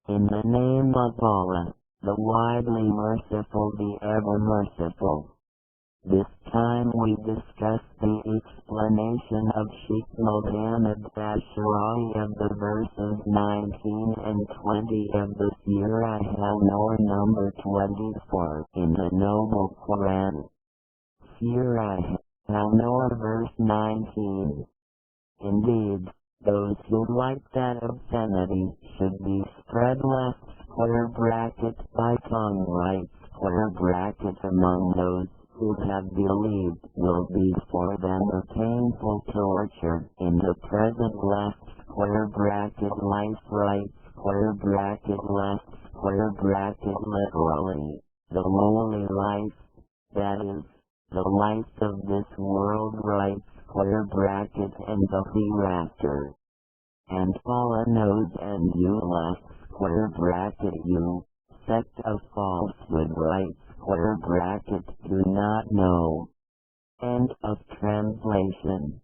In the name of Allah, the widely merciful, the ever merciful. This time we discuss the explanation of Sheikh Mohammad Assara'wi of the verses 19 and 20 of the Surah Alnnou'r number 24 in the Noble Qur'an. Surah Alnnou'r verse 19. Indeed, those who like that obscenity should be spread left square bracket by tongue right square bracket among those who have believed will be for them a painful torture in the present left square bracket life right square bracket left square bracket literally, the lowly life, that is, the life of this world right square bracket and the hereafter. And Allah knows, and you left square bracket you, sect of falsehood right square bracket do not know. End of translation.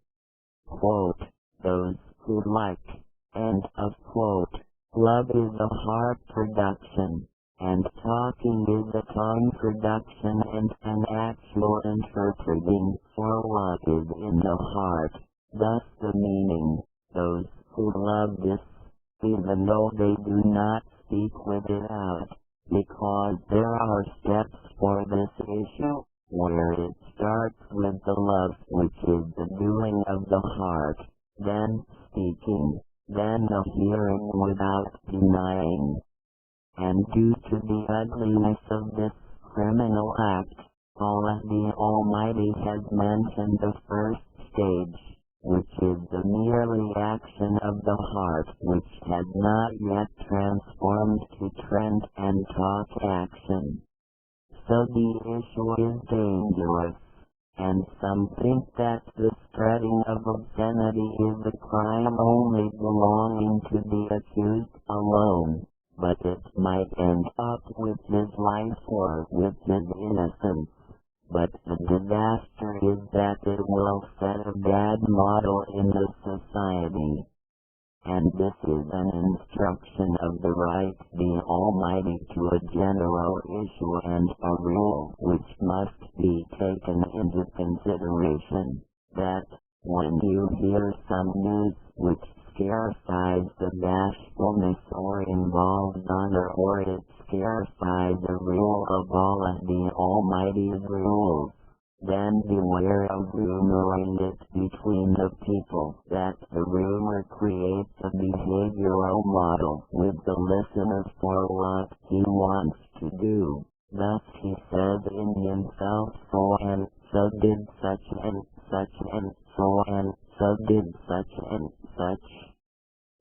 Quote, those who like, end of quote. Love is a heart production, and talking is a tongue production and an actual interpreting for what is in the heart. Thus the meaning, those who love this, even though they do not speak with it out, because there are steps for this issue, where it starts with the love which is the doing of the heart, then speaking, then the hearing without denying. And due to the ugliness of this criminal act, Allah the Almighty has mentioned the first stage, which is the merely action of the heart which has not yet transformed to trend and talk action. So the issue is dangerous, and some think that the spreading of obscenity is a crime only belonging to the accused alone, but it might end up with his life or with his innocence. But the disaster is that it will set a bad model in the society. And this is an instruction of the right, the Almighty, to a general issue and a rule which must be taken into consideration, that, when you hear some news which scares the bashfulness or involves honor, or it scares the rule of Allah the Almighty's rules, then beware of rumoring it between the people, that the rumor creates a behavioral model with the listener for what he wants to do. Thus he says in himself, so and so did such and such, and so and so did such and such.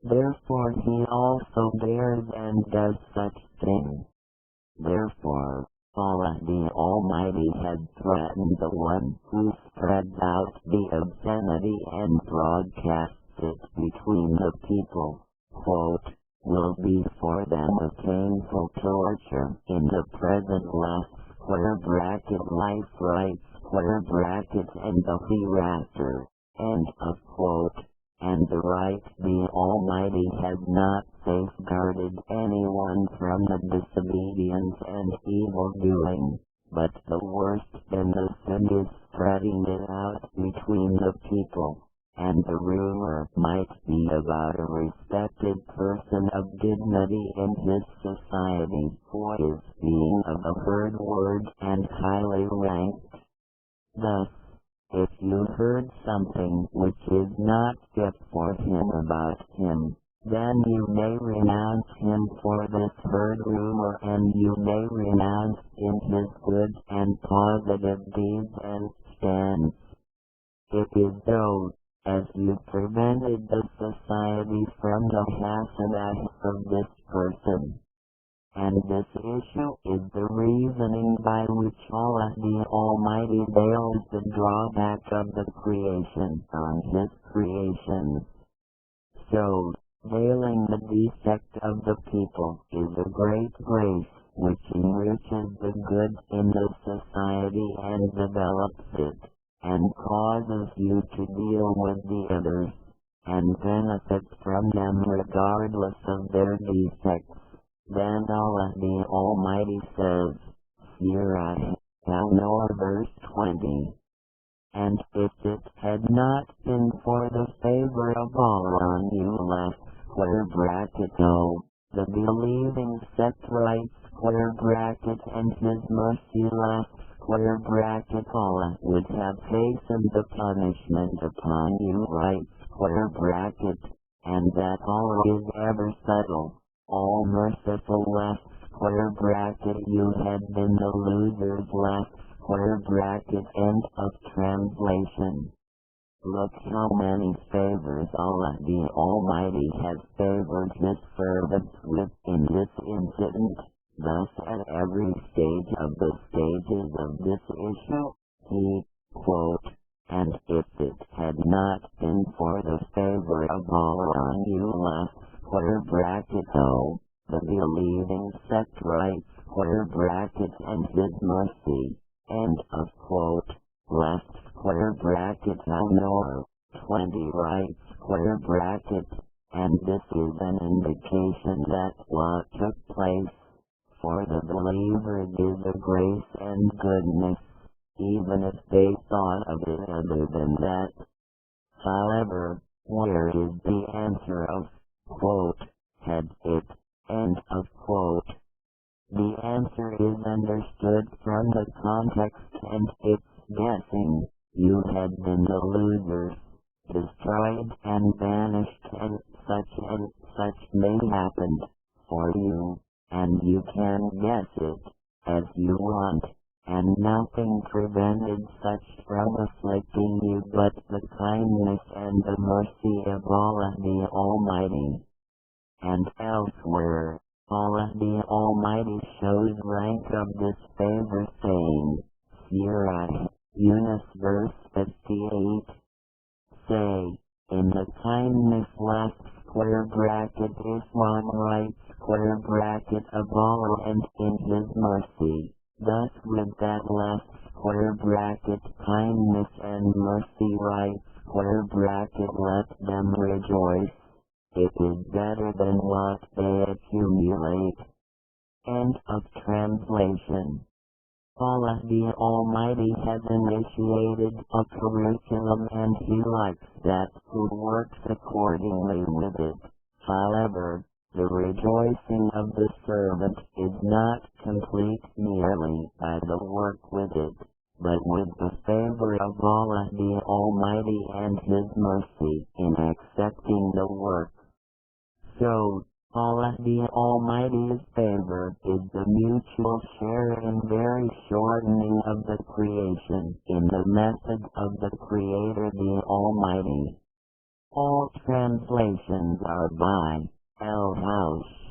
Therefore he also bears and does such thing. Therefore, Allah the Almighty has threatened the one who spreads out the obscenity and broadcasts it between the people, quote, will be for them a painful torture in the present left square bracket life right square bracket and the hereafter, end of quote. And the right, the Almighty has not safeguarded anyone from the disobedience and evil doing, but the worst in the sin is spreading it out between the people, and the rumor might be about a respected person of dignity in his society who is being of a heard word and highly ranked. Thus, if you heard something which is not fit for him about him, then you may renounce him for this heard rumor, and you may renounce in his good and positive deeds and stands. It is though, as you prevented the society from the hasanahs of this person. And this issue is the reasoning by which Allah the Almighty veils the drawback of the creation on His creations. So, veiling the defect of the people is a great grace which enriches the good in the society and develops it, and causes you to deal with the others, and benefit from them regardless of their defects. Then Allah the Almighty says, Surah Alnnou'r verse 20. And if it had not been for the favor of Allah on you (O the believing sect writes and His mercy Allah would have hastened the punishment upon you and that Allah is ever subtle, all merciful you had been the losers end of translation. Look how many favors Allah the Almighty has favored His servants with in this incident. Thus at every stage of the stages of this issue, He, quote, and if it had not been for the favor of Allah on you (O the believing sect writes and His mercy, end of quote, Alnnou'r 20 writes, and this is an indication that what took place for the believers is a grace and goodness, even if they thought of it other than that. However, where is the answer of, quote, had it, end of quote? The answer is understood from the context and it's guessing. You had been the losers, destroyed and vanished and such may happen for you, and you can guess it as you want, and nothing prevented such from afflicting you but the kindness and the mercy of Allah the Almighty. And elsewhere, Allah the Almighty shows rank of this favor saying, Surah Yunus verse 58. Say, in the kindness Islam writes of Allah and in His mercy, thus with that kindness and mercy writes let them rejoice. It is better than what they accumulate. End of translation. Allah the Almighty has initiated a curriculum and He likes that who works accordingly with it. However, the rejoicing of the servant is not complete merely by the work with it, but with the favor of Allah the Almighty and His mercy in accepting the work. So, Allah the Almighty's favor is the mutual share in very shortening of the creation in the method of the Creator the Almighty. All translations are by L. House.